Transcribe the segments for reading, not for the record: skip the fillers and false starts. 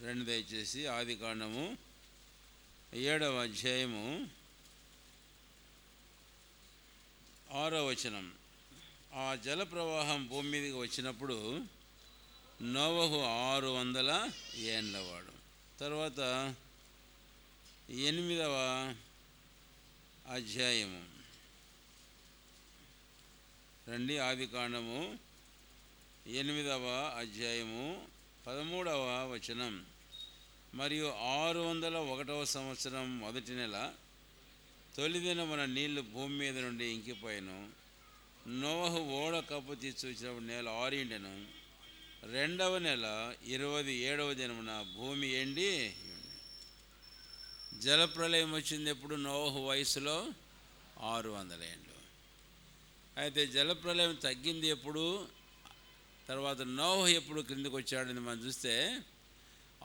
రెండు దయచేసి ఆదికాండము 7వ అధ్యాయము 6వ వచనం. ఆ జల ప్రవాహం భూమి మీదకి వచ్చినప్పుడు నోవహు 600 ఏండ్లవాడు. తర్వాత 8వ అధ్యాయము రండి. ఆదికాండము 8వ అధ్యాయము 13వ వచనం. మరియు 601వ సంవత్సరం మొదటి నెల తొలి దినమున నీళ్లు భూమి మీద నుండి ఇంకిపోయాను. నోవహు ఓడ కప్పు తీసి చూసినప్పుడు నేల ఆరిండెను. 2వ నెల 27వ దినమున భూమి ఎండి జలప్రలయం వచ్చింది. ఎప్పుడు? నోవహు వయసులో 600 ఏండ్లు. అయితే జలప్రలయం తగ్గింది ఎప్పుడు? తర్వాత నోవహు ఎప్పుడు క్రిందికి వచ్చాడని మనం చూస్తే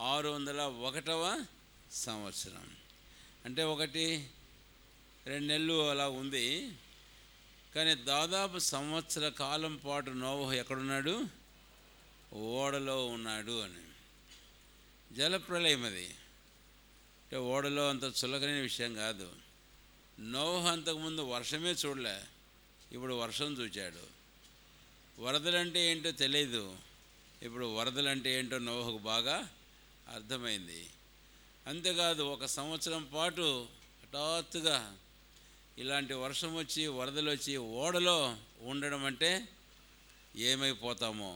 601వ సంవత్సరం. అంటే 1-2 నెలలు అలా ఉంది. కానీ దాదాపు సంవత్సర కాలం పాటు నోవహు ఎక్కడున్నాడు? ఓడలో ఉన్నాడు అని. జలప్రలయం అది. అంటే ఓడలో అంత చులకనైన విషయం కాదు. నోవహు అంతకుముందు వర్షమే చూడలే, ఇప్పుడు వర్షం చూచాడు. వరదలంటే ఏంటో తెలియదు, ఇప్పుడు వరదలంటే ఏంటో నోవహుకు బాగా అర్థమైంది. అంతేకాదు, 1 సంవత్సరం పాటు హఠాత్తుగా ఇలాంటి వర్షం వచ్చి వరదలు వచ్చి ఓడలో ఉండడం అంటే ఏమైపోతామో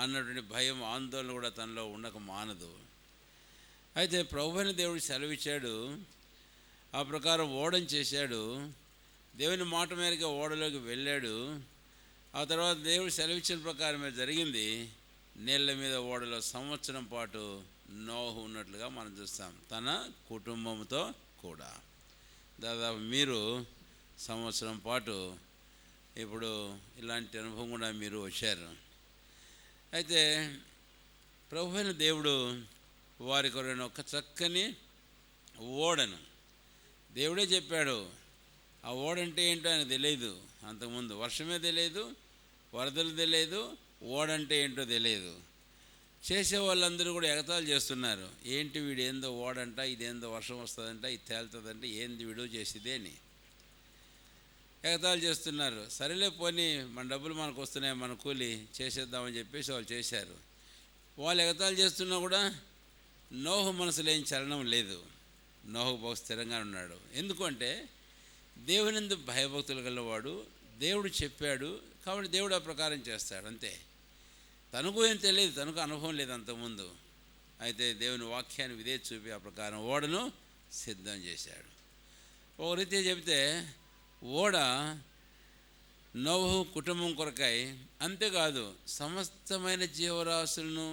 అన్నటువంటి భయం, ఆందోళన కూడా తనలో ఉండక మానదు. అయితే ప్రభువైన దేవుడు సెలవిచ్చాడు, ఆ ప్రకారం ఓడని చేశాడు. దేవుని మాట మేరకు ఓడలోకి వెళ్ళాడు. ఆ తర్వాత దేవుడు సెలవిచ్చిన ప్రకారమే జరిగింది. నీళ్ళ మీద ఓడలో సంవత్సరం పాటు నోవహు ఉన్నట్లుగా మనం చూస్తాం, తన కుటుంబంతో కూడా. దాదాపు మీరు సంవత్సరం పాటు ఇప్పుడు ఇలాంటి అనుభవం కూడా మీరు వచ్చారు. అయితే ప్రభువైన దేవుడు వారి కొరకు ఒక చక్కని ఓడను దేవుడే చెప్పాడు. ఆ ఓడంటే ఏంటో ఆయనకు తెలియదు. అంతకుముందు వర్షమే తెలియదు, వరదలు తెలియదు, ఓడంటే ఏంటో తెలియదు. చేసే వాళ్ళందరూ కూడా ఎగతాళి చేస్తున్నారు. ఏంటి వీడు, ఏందో ఓడంట, ఇదేందో వర్షం వస్తుందంట, ఇది తేలుతుందంటే, ఏంది వీడు చేసేదే అని ఎగతాళి చేస్తున్నారు. సరేలే పోనీ, మన డబ్బులు మనకు వస్తున్నాయి, మన కూలి చేసేద్దామని చెప్పేసి వాళ్ళు చేశారు. వాళ్ళు ఎగతాళి చేస్తున్నా కూడా నోవహు మనసులో ఏం చలనం లేదు. నోవహు బహు స్థిరంగా ఉన్నాడు. ఎందుకంటే దేవునిందు భయభక్తులు గలవాడు. దేవుడు చెప్పాడు కాబట్టి దేవుడు ఆ ప్రకారం చేస్తాడు, అంతే. తనకు ఏం తెలియదు, తనకు అనుభవం లేదు అంతకుముందు. అయితే దేవుని వాక్యాన్ని విధే చూపి ఆ ప్రకారం ఓడను సిద్ధం చేశాడు. ఒక రీతి చెబితే ఓడ నోవహు కుటుంబం కొరకై, అంతేకాదు సమస్తమైన జీవరాశులను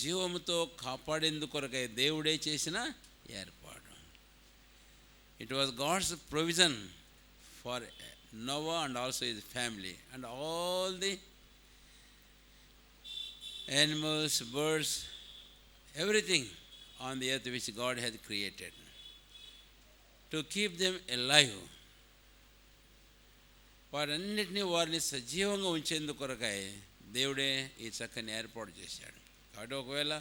జీవముతో కాపాడేందుకు కొరకై దేవుడే చేసిన ఏర్పాటు. It was God's provision for Noah and also his family and all the animals, birds, everything on the earth which God has created, to keep them alive. వారన్నిటినీ వారిని సజీవంగా ఉంచేందుకు కొరకై దేవుడే ఈ చక్కని ఏర్పాటు చేశాడు. కాబట్టి ఒకవేళ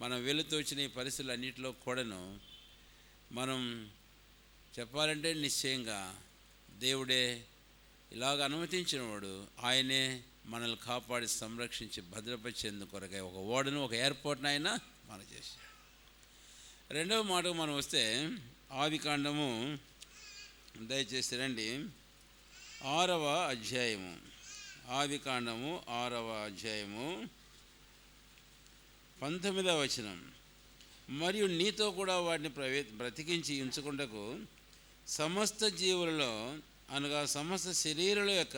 మనం వెళుతూ వచ్చిన ఈ పరిస్థితులు అన్నింటిలో కూడాను మనం చెప్పాలంటే నిశ్చయంగా దేవుడే ఇలాగ అనుమతించినవాడు. ఆయనే మనల్ని కాపాడి సంరక్షించి భద్రపరిచేందుకు కొరకై ఒక ఓడను, ఒక ఏర్పాటును ఆయన మనకు చేశాడు. రెండవ మాటకు మనం వస్తే ఆదికాండము దయచేసి రండి, 6వ అధ్యాయము. ఆదికాండము 6వ అధ్యాయము 19వ వచనం. మరియు నీతో కూడా వాటిని బ్రతికించి ఉంచుకుంటకు సమస్త జీవులలో, అనగా సమస్త శరీరుల యొక్క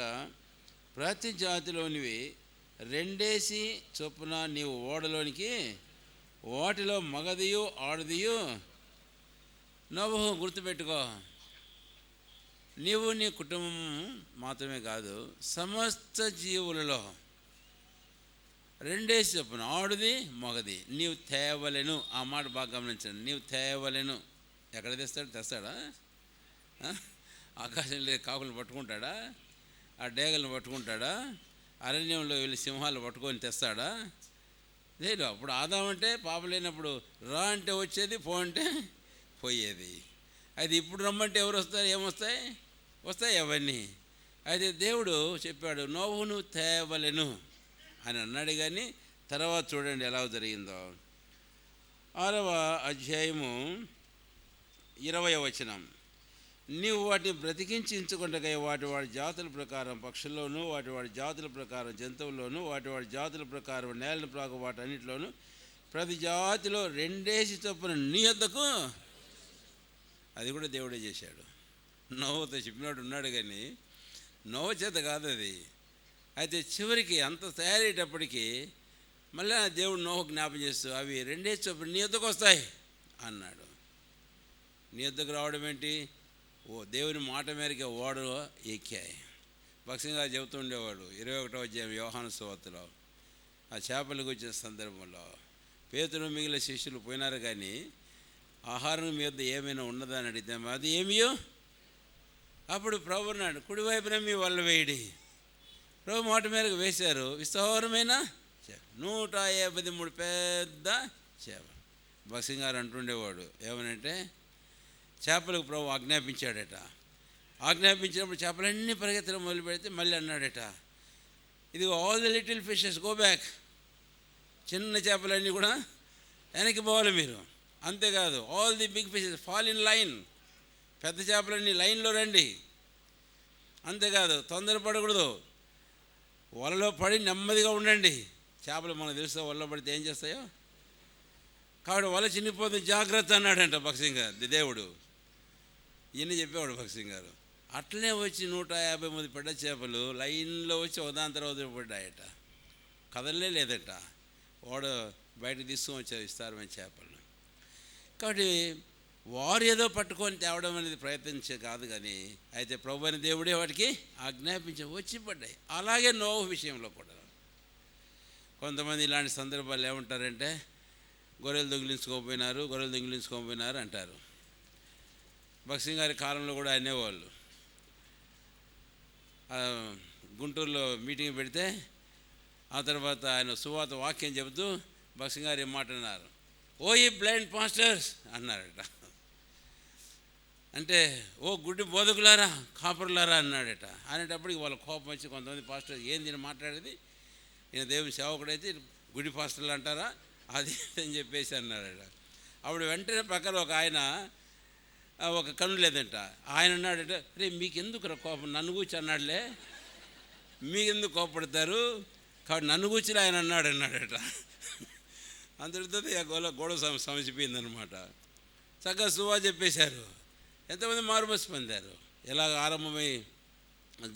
ప్రతి జాతిలోనివి 2 చొప్పున నీవు ఓడలోనికి, వాటిలో మగదియు ఆడదియు. నోవహు గుర్తుపెట్టుకో, నీవు నీ కుటుంబం మాత్రమే కాదు, సమస్త జీవులలో 2 చొప్పున, ఆడుది మగది, నీవు తేవలెను. ఆ మాట బాగా గమనించండి. నీవు తేవలెను. ఎక్కడ తెస్తాడా? ఆకాశంలో కాకులు పట్టుకుంటాడా? ఆ డేగలను పట్టుకుంటాడా? అరణ్యంలో వెళ్ళి సింహాలు పట్టుకొని తెస్తాడా? లేదు. అప్పుడు ఆదాం అంటే పాపం లేనప్పుడు రా అంటే వచ్చేది, పో అంటే పోయేది. అయితే ఇప్పుడు రమ్మంటే ఎవరు వస్తారు? ఏమొస్తాయి? వస్తాయి అవన్నీ. అయితే దేవుడు చెప్పాడు నోవహును తేవలెను అని అన్నాడు. కానీ తర్వాత చూడండి ఎలా జరిగిందో. 6వ అధ్యాయము 20వ వచనం. నీవు వాటిని బ్రతికించుకుంటకై వాటి జాతుల ప్రకారం పక్షుల్లోనూ, వాటి జాతుల ప్రకారం జంతువుల్లోనూ, వాటి జాతుల ప్రకారం నేలను ప్రాకు వాటన్నిటిలోనూ ప్రతి జాతిలో 2 చొప్పున నీ వద్దకు. అది కూడా దేవుడే చేశాడు. నోవతో చెప్పినాడు ఉన్నాడు, కానీ నోవ చేత కాదు అది. అయితే చివరికి అంత తయారయ్యేటప్పటికీ మళ్ళీ దేవుడు నోవ జ్ఞాపం చేస్తూ అవి 2 చొప్పున నీ వద్దకు వస్తాయి అన్నాడు. నీ వద్దకు రావడం ఏంటి? దేవుని మాట మేరకే ఓడ ఎక్కాయి. భక్సింగా చెబుతూ ఉండేవాడు 21వ అధ్యాయం యోహాను సువార్తలో ఆ చేపలకు వచ్చిన సందర్భంలో పేతురు మిగిలిన శిష్యులు పోయినారు, కానీ ఆహారం మీద ఏమైనా ఉన్నదా అని అడిగితే అది ఏమియో. అప్పుడు ప్రభు అన్నాడు కుడివైపున మీ వల్ల వేయడి. ప్రభు మాట మేరకు వేశారు. విస్తారమైన 153 పెద్ద చేప. భక్సింగారు అంటుండేవాడు ఏమనంటే చేపలకు ప్రభు ఆజ్ఞాపించాడట. ఆజ్ఞాపించినప్పుడు చేపలన్నీ పరిగెత్తడం మొదలు పెడితే మళ్ళీ అన్నాడట, ఇది all the little fishes go back. చిన్న చేపలన్నీ కూడా వెనక్కి పోవాలి మీరు. అంతేకాదు all the big fishes fall in line. పెద్ద చేపలన్నీ లైన్లో రండి. అంతేకాదు తొందరపడకూడదు, వలలో పడి నెమ్మదిగా ఉండండి. చేపలు మనకు తెలుసు వలలో పడితే ఏం చేస్తాయో, కాబట్టి వల చిన్నిపోతుంది జాగ్రత్త అన్నాడంట భక్సింగారు దేవుడు. ఈయన చెప్పేవాడు భక్సింగారు. అట్లనే వచ్చి 153 పెద్ద చేపలు లైన్లో వచ్చి ఒకదాని తర్వాత పడ్డాయట. కదలే లేదట. వాడు బయటకు తీసుకొని వచ్చారు విస్తారమైన చేపలు. కాబట్టి వారు ఏదో పట్టుకొని తేవడం అనేది ప్రయత్నించే కాదు, కానీ అయితే ప్రభు అని దేవుడే వాటికి ఆజ్ఞాపించి వచ్చి పడ్డాయి. అలాగే నోవ విషయంలో కూడా కొంతమంది ఇలాంటి సందర్భాలు ఏమంటారంటే గొర్రెలు దొంగిలించుకోకపోయినారు అంటారు. భక్సింగారి కాలంలో కూడా అనేవాళ్ళు. గుంటూరులో మీటింగ్ పెడితే ఆ తర్వాత ఆయన సువార్త వాక్యం చెబుతూ భక్సింగారు ఏం మాట అన్నారు, ఓ ఈ బ్లైండ్ పాస్టర్స్ అన్నారట. అంటే ఓ గుడ్డి బోధకులారా, కాపరులారా అన్నాడట. అనేటప్పటికి వాళ్ళ కోపం వచ్చి కొంతమంది పాస్టర్ ఏం దీన్ని మాట్లాడేది, ఈయన దేవుని సేవకుడైతే గుడి పాస్టర్లు అంటారా అది అని చెప్పేసి అన్నాడట. అప్పుడు వెంటనే పక్కన ఒక ఆయన ఒక కన్ను లేదంట. ఆయన అన్నాడట, రే మీకెందుకు కోపం, నన్ను కూర్చి అన్నాడులే, మీకెందుకు కోపడతారు, కాబట్టి నన్ను కూర్చుని ఆయన అన్నాడట. అందరితో గొడవ సమసిపోయిందనమాట. చక్కగా సువా చెప్పేశారు. ఎంతమంది మారుమనసు పొందారు. ఎలాగ ఆరంభమై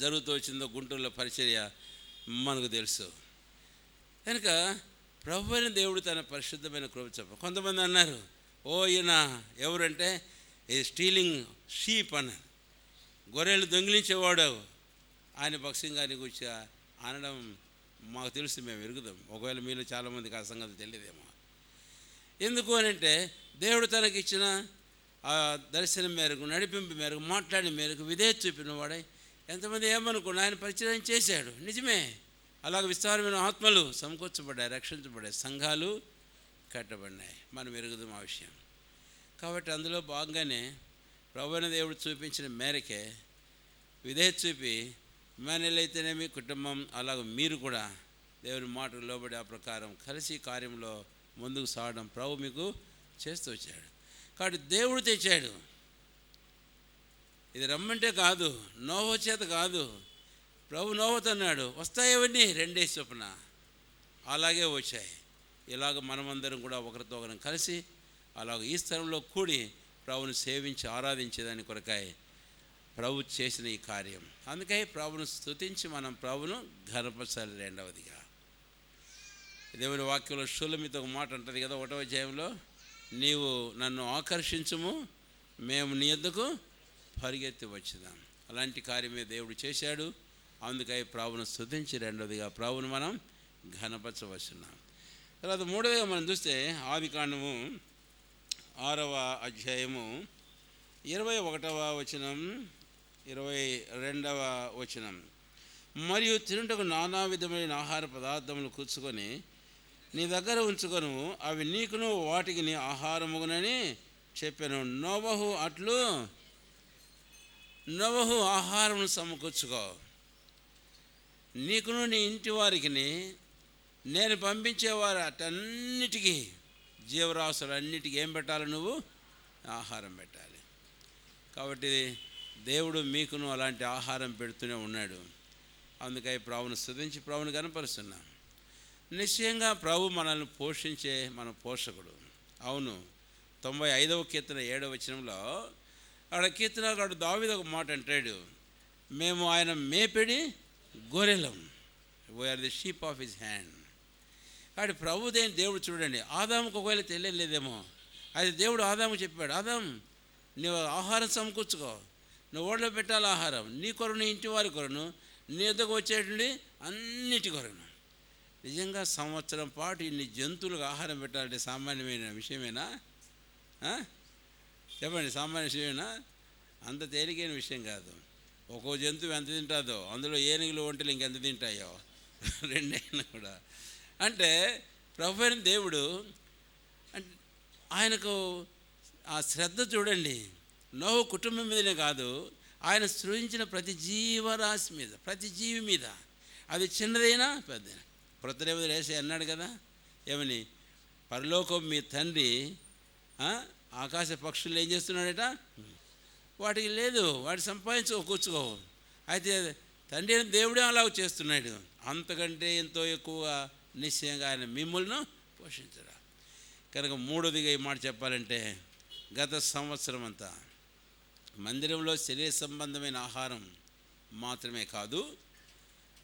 జరుగుతూ వచ్చిందో గుంటూరులో పరిచర్య మనకు తెలుసు. కనుక ప్రభు అయిన దేవుడు తన పరిశుద్ధమైన కృప చెప్ప. కొంతమంది అన్నారు, ఓ ఈయన ఎవరంటే స్టీలింగ్ షీప్ అన్నారు, గొర్రెలు దొంగిలించేవాడు. ఆయన భక్సింగాని గురించి అనడం మాకు తెలుసు, మేము ఎరుగుదాం. ఒకవేళ మీలో చాలామందికి ఆ సంగతి తెలియదేమో. ఎందుకు అని అంటే దేవుడు తనకిచ్చిన ఆ దర్శనం మేరకు, నడిపింపు మేరకు, మాట్లాడిన మేరకు విధేయత చూపిన వాడై ఎంతమంది ఏమనుకున్నా ఆయన పరిచయం చేశాడు. నిజమే, అలాగ విస్తారమైన ఆత్మలు సమకూర్చబడ్డాయి, రక్షించబడ్డాయి, సంఘాలు కట్టబడినాయి. మనం ఎరుగుదాం ఆ విషయం. కాబట్టి అందులో భాగంగానే ప్రభువైన దేవుడు చూపించిన మేరకే విధేయత చూపి ఇమ్మానుయేల్ అయితేనేమి కుటుంబం అలాగ మీరు కూడా దేవుని మాటకు లోబడి ఆ ప్రకారం కలిసి కార్యంలో ముందుకు సాగడం ప్రభు మీకు చేస్తూ వచ్చాడు. కాబట్టి దేవుడు తెచ్చాడు. ఇది రమ్మంటే కాదు, నోవ చేత కాదు. ప్రభు నోవతో అన్నాడు వస్తాయవన్నీ 2 చొప్పున, అలాగే వచ్చాయి. ఇలాగ మనమందరం కూడా ఒకరితో ఒకరం కలిసి అలాగ ఈ స్థలంలో కూడి ప్రభుని సేవించి ఆరాధించేదాని కొరకాయ ప్రభు చేసిన ఈ కార్యం. అందుకే ప్రభును స్తుతించి మనం ప్రభును ఘనపరచాలి. రెండవదిగా దేవుని వాక్యంలో షూలమితో ఒక మాట అంటుంది కదా 1వ అధ్యాయంలో, నీవు నన్ను ఆకర్షించుము, మేము నీ యొద్దకు పరిగెత్తి వచ్చుదాం. అలాంటి కార్యమే దేవుడు చేశాడు. అందుకై ప్రభును స్తుతించి రెండవదిగా ప్రభును మనం ఘనపరచవచ్చున్నాం. తర్వాత మూడవదిగా మనం చూస్తే ఆదికాండము 6వ అధ్యాయము 21వ వచనం 22వ వచనం. మరియు తినుటకు నానా విధమైన ఆహార పదార్థములు కూర్చుకొని నీ దగ్గర ఉంచుకొను, అవి నీకును వాటికి నీ ఆహారముగునని చెప్పాను. నోవహు ఆహారం సమకూర్చుకో, నీకును నీ ఇంటి వారికి నేను పంపించేవారు అటన్నిటికీ, జీవరాశులు అన్నిటికీ ఏం పెట్టాలి? నువ్వు ఆహారం పెట్టాలి. కాబట్టి దేవుడు మీకును అలాంటి ఆహారం పెడుతూనే ఉన్నాడు. అందుకై ప్రభువును స్తుతించి ప్రభువును కనపరుస్తున్నాం. నిశ్చయంగా ప్రభు మనల్ని పోషించే మన పోషకుడు. అవును, 95వ కీర్తన 7వ వచనంలో అక్కడ కీర్తనకారుడు దావీదు ఒక మాట అంటాడు, మేము ఆయన మేపెడి గొర్రెలం, we are the sheep of his hand. కాబట్టి ప్రభుదేని దేవుడు చూడండి, ఆదాముకు ఒకవేళ తెలియలేదేమో, అది దేవుడు ఆదాము చెప్పాడు, ఆదాం నువ్వు ఆహారం సమకూర్చుకో, నువ్వు ఓడలో పెట్టాలి ఆహారం, నీ కొరను, ఇంటి వారి కొరను, నీ ఎద్దకు వచ్చేటండి అన్నిటి కొరను. నిజంగా సంవత్సరం పాటు ఇన్ని జంతువులకు ఆహారం పెట్టాలంటే సామాన్యమైన విషయమేనా? చెప్పండి, సామాన్య విషయమేనా? అంత తేలికైన విషయం కాదు. ఒక్కో జంతువు ఎంత తింటుందో, అందులో ఏనుగులు ఒంటెలు ఇంకెంత తింటాయో, రెండైనా కూడా. అంటే ప్రభు అయిన దేవుడు ఆయనకు ఆ శ్రద్ధ చూడండి. నోహు కుటుంబం మీదనే కాదు, ఆయన సృజించిన ప్రతి జీవరాశి మీద, ప్రతి జీవి మీద, అది చిన్నదైనా పెద్దదైనా. కృతదేవుడు వేసే అన్నాడు కదా, ఏమని? పరలోకం మీ తండ్రి ఆకాశ పక్షులు ఏం చేస్తున్నాడట? వాటికి లేదు, వాటి కూర్చుకో. అయితే తండ్రి దేవుడే అలా చేస్తున్నాడు. అంతకంటే ఎంతో ఎక్కువగా నిశ్చయంగా ఆయన మిమ్మల్ని పోషించరా. కనుక మూడోదిగా ఈ మాట చెప్పాలంటే, గత సంవత్సరం అంతా మందిరంలో శరీర సంబంధమైన ఆహారం మాత్రమే కాదు,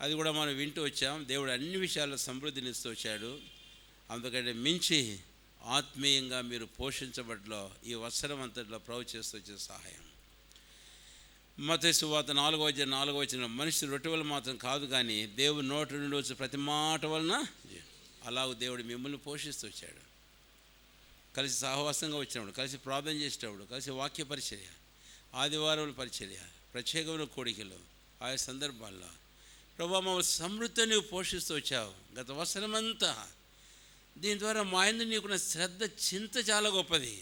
అది కూడా మనం వింటూ వచ్చాం. దేవుడు అన్ని విషయాల్లో సమృద్ధినిస్తూ వచ్చాడు. అందుకంటే మించి ఆత్మీయంగా మీరు పోషించబట్లో ఈ వత్సరం అంతట్లో ప్రభు చేస్తూ వచ్చే సహాయం. మత్తయి సువార్త 4వ వచనం, మనిషి రొట్టె వల్ల మాత్రం కాదు కానీ దేవుడు నోటి నుండి వచ్చే ప్రతి మాట వలన, అలాగూ దేవుడు మిమ్మల్ని పోషిస్తూ వచ్చాడు. కలిసి సహవాసంగా వచ్చినప్పుడు, కలిసి ప్రార్థన చేసేటప్పుడు, కలిసి వాక్య పరిచర్య, ఆదివారం పరిచర్య, ప్రత్యేకమైన కోడికలు, ఆయా సందర్భాల్లో ప్రభు మమ్మల్ని సమృద్ధితో నీవు పోషిస్తూ వచ్చావు గత వత్సరమంతా. దీని ద్వారా మా యందు నీకున్న శ్రద్ధ, చింత చాలా గొప్పది.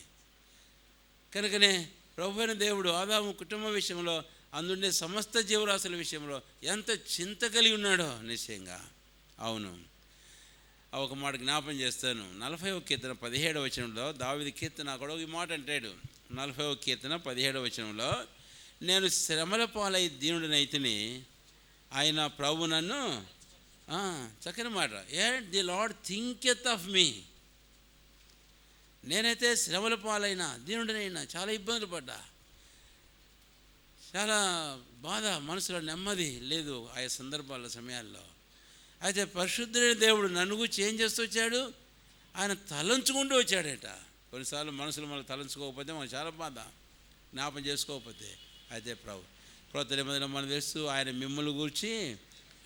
కనుకనే ప్రభు అయిన దేవుడు ఆదాము కుటుంబం విషయంలో, అందుండే సమస్త జీవరాశుల విషయంలో ఎంత చింత కలిగి ఉన్నాడో నిశ్చయంగా. అవును, ఒక మాట జ్ఞాపం చేస్తాను. 40వ కీర్తన 17వ వచనంలో దావీదు కీర్తన కూడా ఈ మాట అంటాడు. 40వ కీర్తన 17వ వచనంలో, నేను శ్రమల పాలై దీనుడినైతిని, ఆయన ప్రభు నన్ను, చక్కని మాట, ది లార్డ్ థింకెత్ ఆఫ్ మీ. నేనైతే శ్రమల పాలైనా, దీనుడినైనా, చాలా ఇబ్బందులు పడ్డా, చాలా బాధ, మనసులో నెమ్మది లేదు ఆయా సందర్భాల సమయాల్లో. అయితే పరిశుద్ధుడైన దేవుడు నన్ను గురించి ఏం చేస్తూ వచ్చాడు? ఆయన తలంచుకుంటూ వచ్చాడట. కొన్నిసార్లు మనసులో మనం తలంచుకోకపోతే మనకు చాలా బాధ, జ్ఞాపం చేసుకోకపోతే. అయితే ప్రభు క్రొత్త నిబంధనలో మనం తెలుస్తూ ఆయన మిమ్మల్ని గురించి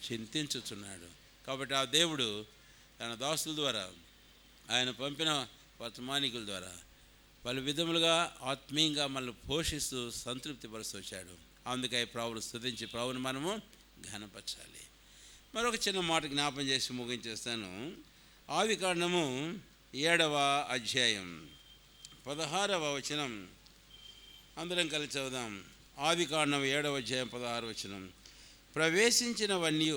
చింతించుచున్నాడు. కాబట్టి ఆ దేవుడు తన దాసుల ద్వారా, ఆయన పంపిన వర్తమానికుల ద్వారా పలు విధములుగా ఆత్మీయంగా మనల్ని పోషిస్తూ సంతృప్తిపరుస్తూ వచ్చాడు. అందుకై ప్రభువును స్తుతించి ప్రభువును మనము ఘనపరచాలి. మరొక చిన్న మాట జ్ఞాపం చేసి ముగించేస్తాను. ఆదికాండము 7వ అధ్యాయం 16వ వచనం అందరం కలిసి చదువుదాం. ఆదికాండం 7వ అధ్యాయం 16వ వచనం. ప్రవేశించినవన్నీ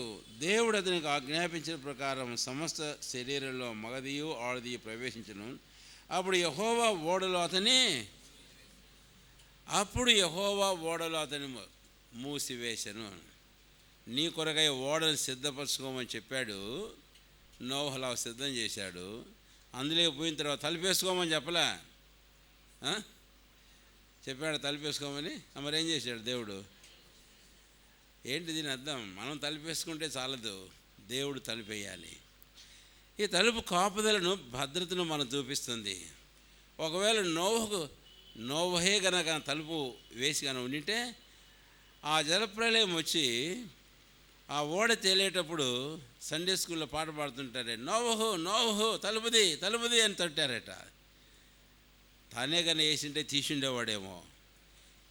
దేవుడు అతనికి ఆజ్ఞాపించిన ప్రకారం సమస్త శరీరంలో మగదియు ఆడదియు ప్రవేశించను. అప్పుడు యెహోవా ఓడలో అతని మూసివేశను. నీ కొరకై ఓడను సిద్ధపరచుకోమని చెప్పాడు. నోవహులా సిద్ధం చేశాడు. అందులోకి పోయిన తర్వాత తలుపేసుకోమని చెప్పలే, చెప్పాడు తలుపేసుకోమని. మరేం చేశాడు దేవుడు? ఏంటి దీని అర్థం? మనం తలుపేసుకుంటే చాలదు, దేవుడు తలుపేయాలి. ఈ తలుపు కాపుదలను, భద్రతను మనం చూపిస్తుంది. ఒకవేళ నోవహే గనక తలుపు వేసి కనుక ఉండింటే, ఆ జలప్రలయం వచ్చి ఆ ఓడ తేలేటప్పుడు సండే స్కూల్లో పాట పాడుతుంటారే, నోవహు తలుపుది అని తట్టారట. తానే కానీ వేసింటే తీసుండేవాడేమో.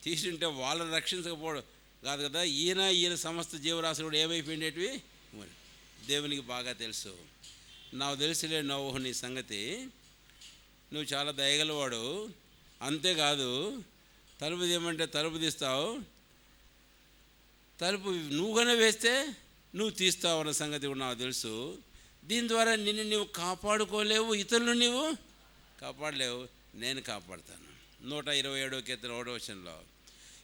తీసుంటే వాళ్ళని రక్షించకపోవడం కాదు కదా, ఈయన సమస్త జీవరాశులు కూడా ఏమైపోయినవి దేవునికి బాగా తెలుసు. నాకు తెలిసిలే నోవహు నీ సంగతి, నువ్వు చాలా దయగలవాడు, అంతేకాదు తలుపు తీయమంటే తలుపు తీస్తావు, తలుపు నువ్వు కన్నా వేస్తే నువ్వు తీస్తావు అన్న సంగతి కూడా నాకు తెలుసు. దీని ద్వారా నిన్ను నువ్వు కాపాడుకోలేవు, ఇతరులు నువ్వు కాపాడలేవు, నేను కాపాడుతాను. 127వ కీర్తన 1వ వచనంలో,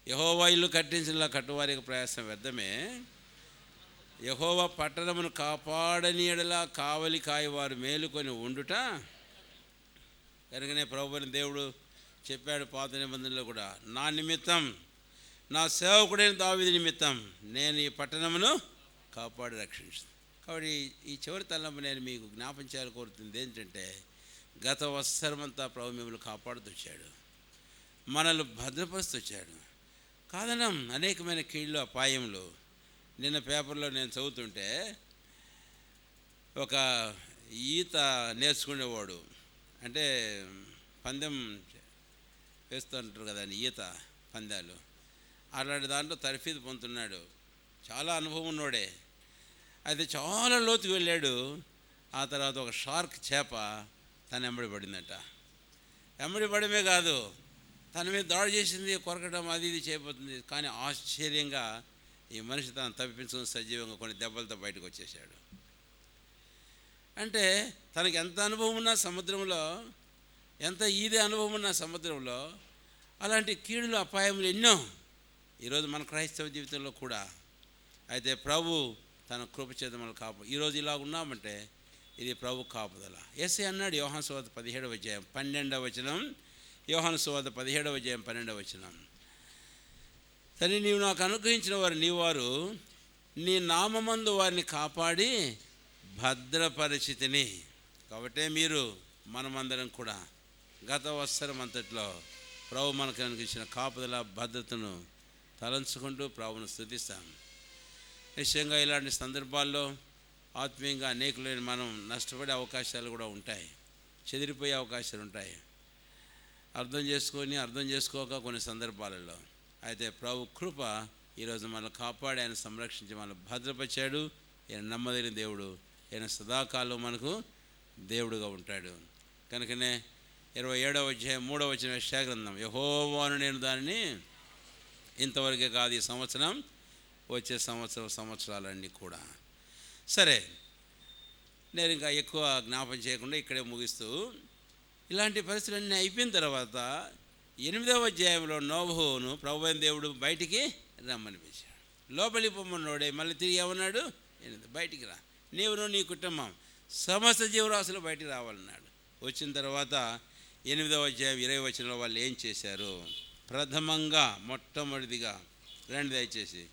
యెహోవా ఇల్లు కట్టించిన కట్టువారికి ప్రయాసం వ్యర్థమే, యెహోవా పట్టణమును కాపాడని యెడల కావలి కాయవారు మేలుకొని ఉండుట. కనుకనే ప్రభువైన దేవుడు చెప్పాడు పాత నిబంధనలో కూడా, నా నిమిత్తం, నా సేవకుడైన దావీదు నిమిత్తం నేను ఈ పట్టణమును కాపాడి రక్షించాను. కాబట్టి ఈ చివరి తలంపు నేను మీకు జ్ఞాపం చేయాలని కోరుతుంది ఏంటంటే, గత సంవత్సరమంతా ప్రభు మిమ్మల్ని కాపాడుతూ వచ్చాడు, మనల్ని భద్రపరుస్తూ వచ్చాడు. కాదనం అనేకమైన కీళ్ళు అపాయములు. నిన్న పేపర్లో నేను చదువుతుంటే, ఒక ఈత నేర్చుకునేవాడు, అంటే పందెం వేస్తుంటారు కదా ఈత పందాలు, అలాంటి దాంట్లో తర్ఫీదు పొందుతున్నాడు. చాలా అనుభవం ఉన్నోడే. అయితే చాలా లోతుకు వెళ్ళాడు. ఆ తర్వాత ఒక షార్క్ చేప తను వెంబడి పడిందట. వెంబడి పడమే కాదు, తన మీద దాడి చేసింది, కొరకడం అది ఇది చేయబోతుంది. కానీ ఆశ్చర్యంగా ఈ మనిషి తను తప్పించుకుని సజీవంగా కొన్ని దెబ్బలతో బయటకు వచ్చేసాడు. అంటే తనకి ఎంత అనుభవం ఉన్నా సముద్రంలో, ఎంత ఈదే అనుభవం ఉన్న సముద్రంలో అలాంటి కీడులు అపాయములు ఎన్నో ఈరోజు మన క్రైస్తవ జీవితంలో కూడా. అయితే ప్రభు తన కృప చేత మనల్ని ఈరోజు ఇలా ఉన్నామంటే ఇది ప్రభు కాపుదల. యేసయ్య అన్నాడు యోహాను సువార్త 17వ అధ్యాయం 12వ వచనం, యోహాను సువార్త 17వ అధ్యాయం 12వ వచనం, తండ్రి నీవు నాకు అనుగ్రహించిన వారు నీవారు, నీ నామమందు వారిని కాపాడి భద్రపరిచితిని. కాబట్టే మీరు మనమందరం కూడా గత సంవత్సరం అంతట్లో ప్రభు మనకు అనుగ్రహించిన కాపుదల భద్రతను తలంచుకుంటూ ప్రభువును స్తుతిస్తాం. నిశ్చయంగా ఇలాంటి సందర్భాల్లో ఆత్మీయంగా అనేకులైన మనం నష్టపడే అవకాశాలు కూడా ఉంటాయి, చెదిరిపోయే అవకాశాలు ఉంటాయి, అర్థం చేసుకోక కొన్ని సందర్భాలలో. అయితే ప్రభు కృప ఈరోజు మనల్ని కాపాడి ఆయన సంరక్షించి మనల్ని భద్రపరిచాడు. ఆయన నమ్మదగిన దేవుడు, ఆయన సదాకాలం మనకు దేవుడుగా ఉంటాడు. కనుకనే 27వ అధ్యాయం 3వ వచనం యెషయా గ్రంథం, యెహోవాను నేను దానిని ఇంతవరకే కాదు ఈ సంవత్సరం, వచ్చే సంవత్సరాలన్నీ కూడా. సరే, నేను ఇంకా ఎక్కువ జ్ఞాపం చేయకుండా ఇక్కడే ముగిస్తూ, ఇలాంటి పరిస్థితులన్నీ అయిపోయిన తర్వాత 8వ అధ్యాయంలో నోవహును ప్రభువైన దేవుడు బయటికి రమ్మని పిలిచాడు. లోపలికి పొమ్మన్నోడే మళ్ళీ తిరిగి ఏమన్నాడు, బయటికి రా, నీవును నీ కుటుంబం సమస్త జీవరాశులు బయటికి రావాలన్నాడు. వచ్చిన తర్వాత 8వ అధ్యాయం 20వ వచనంలో వాళ్ళు ఏం చేశారు? ప్రథమంగా మొట్టమొదటిదిగా రండి దయచేసి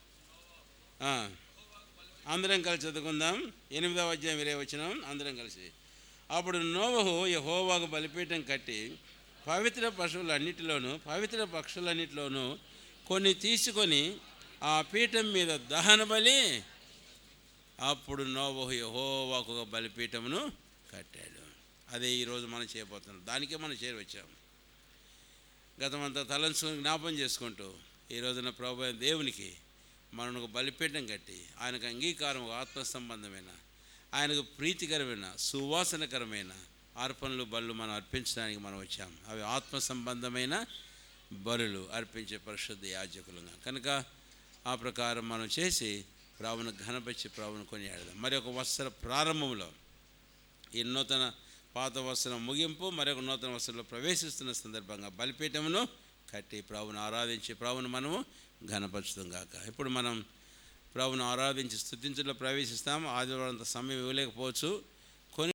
అందరం కలిసి చదువుకుందాం. 8వ అధ్యాయం 20వ వచనం అందరం కలిసి. అప్పుడు నోవహు యెహోవాకు బలిపీఠం కట్టి పవిత్ర పక్షులన్నిటిలోనూ కొన్ని తీసుకొని ఆ పీఠం మీద దహన బలి. అప్పుడు నోవహు యెహోవాకు ఒక బలిపీఠమును కట్టాడు. అదే ఈరోజు మనం చేయబోతున్నాం, దానికే మనం చేరవచ్చాము. గతమంతా తలంచుకొని జ్ఞాపం చేసుకుంటూ ఈ రోజున ప్రభువైన దేవునికి మనకు బలిపీఠం కట్టి ఆయనకు అంగీకారం, ఆత్మ సంబంధమైన, ఆయనకు ప్రీతికరమైన, సువాసనకరమైన అర్పణలు బలులు మనం అర్పించడానికి మనం వచ్చాము. అవి ఆత్మ సంబంధమైన బలులు అర్పించే పరిశుద్ధ యాజకులుగా. కనుక ఆ ప్రకారం మనం చేసి ప్రభువును ఘనపరిచి ప్రభువును కొనియాడదాం. మరి ఒక వత్సర ప్రారంభంలో ఈ నూతన పాత వత్సరం ముగింపు, మరొక నూతన వత్సరంలో ప్రవేశిస్తున్న సందర్భంగా బలిపీఠమును కట్టి ప్రభువును ఆరాధించి ప్రభువును మనము ఘనపరుచుతాం గాక. ఇప్పుడు మనం ప్రభువును ఆరాధించి స్తుతించడంలో ప్రవేశిస్తాం. ఆదివారం అంత సమయం ఇవ్వలేకపోవచ్చు.